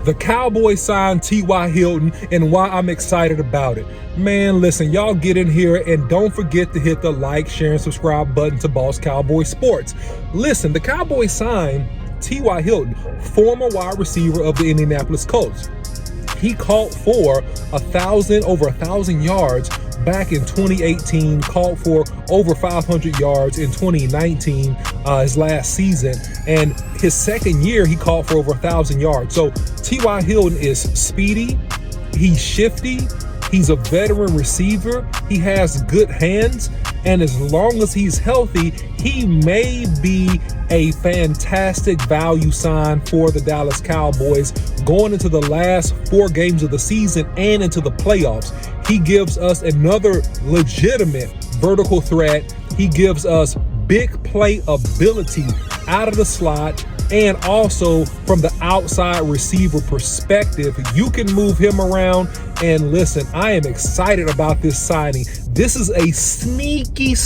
The Cowboys signed TY Hilton and why I'm excited about it. Man, listen, y'all get in here and don't forget to hit the like, share, and subscribe button to Boss Cowboy Sports. Listen, the Cowboys signed TY Hilton, former wide receiver of the Indianapolis Colts. He caught for over 1,000 yards back in 2018, caught for over 500 yards in 2019, his last season. And his second year, he caught for over 1,000 yards. So T.Y. Hilton is speedy, he's shifty, he's a veteran receiver, he has good hands, and as long as he's healthy, he may be a fantastic value sign for the Dallas Cowboys going into the last 4 games of the season and into the playoffs. He gives us another legitimate vertical threat. He gives us big play ability out of the slot, and also from the outside receiver perspective, you can move him around. And listen, I am excited about this signing. This is a sneaky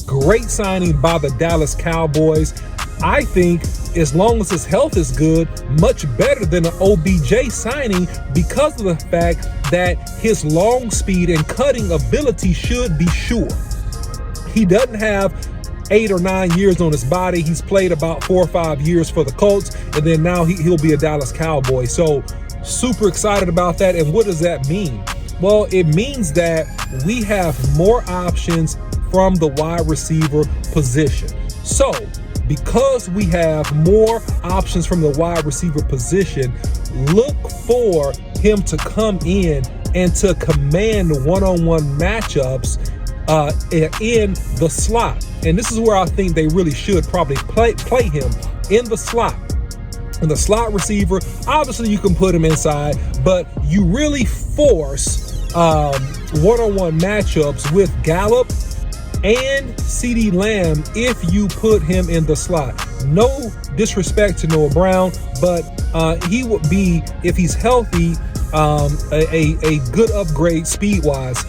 great signing by the Dallas Cowboys. I think as long as his health is good, much better than an OBJ signing, because of the fact that his long speed and cutting ability should be sure. He doesn't have 8 or 9 years on his body. He's played about 4 or 5 years for the Colts, and then now he'll be a Dallas Cowboy. So super excited about that. And what does that mean? Well, it means that we have more options from the wide receiver position. So because we have more options from the wide receiver position, look for him to come in and to command one-on-one matchups in the slot. And this is where I think they really should probably play him, in the slot. And the slot receiver, obviously you can put him inside, but you really force one-on-one matchups with Gallup and CeeDee Lamb if you put him in the slot. No disrespect to Noah Brown, but he would be, if he's healthy, a good upgrade speed-wise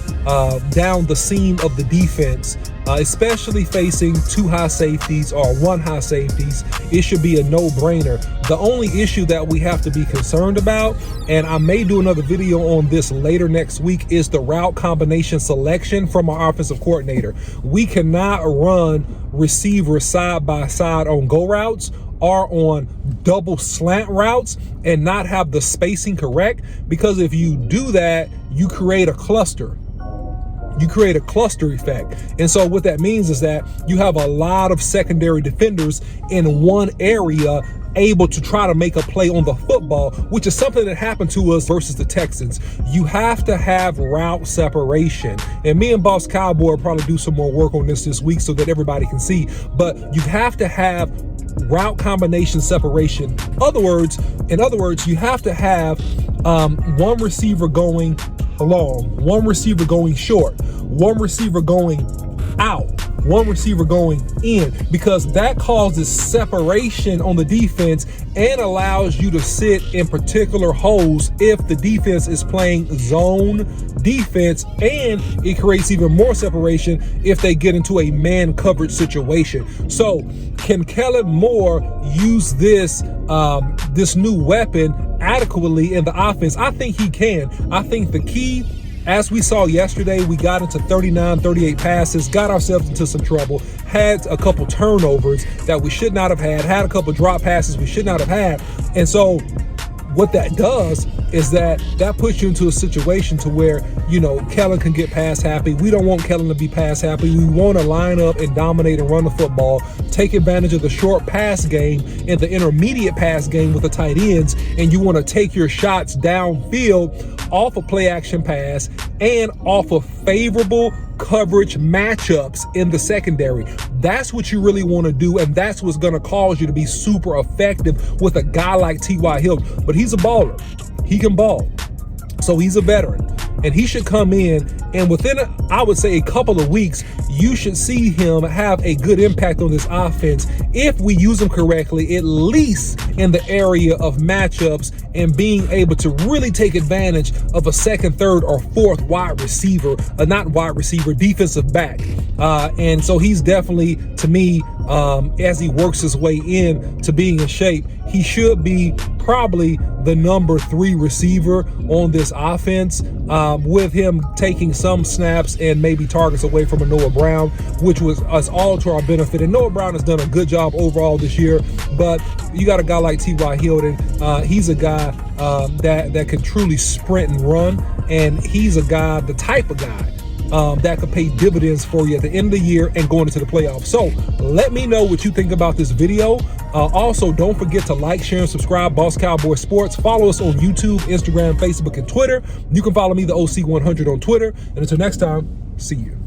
down the seam of the defense, especially facing 2 high safeties or 1 high safeties. It should be a no-brainer. The only issue that we have to be concerned about, and I may do another video on this later next week, is the route combination selection from our offensive coordinator. We cannot run receivers side by side on go routes or on double slant routes and not have the spacing correct, because if you do that, you create a cluster. You create a cluster effect. And so what that means is that you have a lot of secondary defenders in one area able to try to make a play on the football, which is something that happened to us versus the Texans. You have to have route separation. And me and Boss Cowboy will probably do some more work on this week so that everybody can see. But you have to have route combination separation. In other words, you have to have one receiver going long, one receiver going short, one receiver going out, one receiver going in, because that causes separation on the defense and allows you to sit in particular holes if the defense is playing zone defense, and it creates even more separation if they get into a man coverage situation. So can Kellen Moore use this new weapon adequately in the offense? I think he can. I think the key, as we saw yesterday, we got into 39, 38 passes, got ourselves into some trouble, had a couple turnovers that we should not have had a couple drop passes we should not have had. And so what that does is that puts you into a situation to where, you know, Kellen can get pass happy. We don't want Kellen to be pass happy. We want to line up and dominate and run the football, take advantage of the short pass game and the intermediate pass game with the tight ends, and you want to take your shots downfield off a play action pass and off of favorable coverage matchups in the secondary. That's what you really want to do, and that's what's going to cause you to be super effective with a guy like T.Y. Hilton. But he's a baller. He can ball. So he's a veteran, and he should come in, and within, I would say, a couple of weeks, you should see him have a good impact on this offense if we use him correctly, at least in the area of matchups and being able to really take advantage of a second, third, or fourth defensive back. And so he's definitely, to me, as he works his way in to being in shape, he should be probably the number 3 receiver on this offense, with him taking some snaps and maybe targets away from a Noah Brown, which was us all to our benefit. And Noah Brown has done a good job overall this year, but you got a guy like TY Hilton. He's a guy that can truly sprint and run, and he's a guy, the type of guy that could pay dividends for you at the end of the year and going into the playoffs. So let me know what you think about this video. Also, don't forget to like, share, and subscribe Boss Cowboy Sports. Follow us on YouTube, Instagram, Facebook, and Twitter. You can follow me, the OC100, on Twitter. And until next time, see you.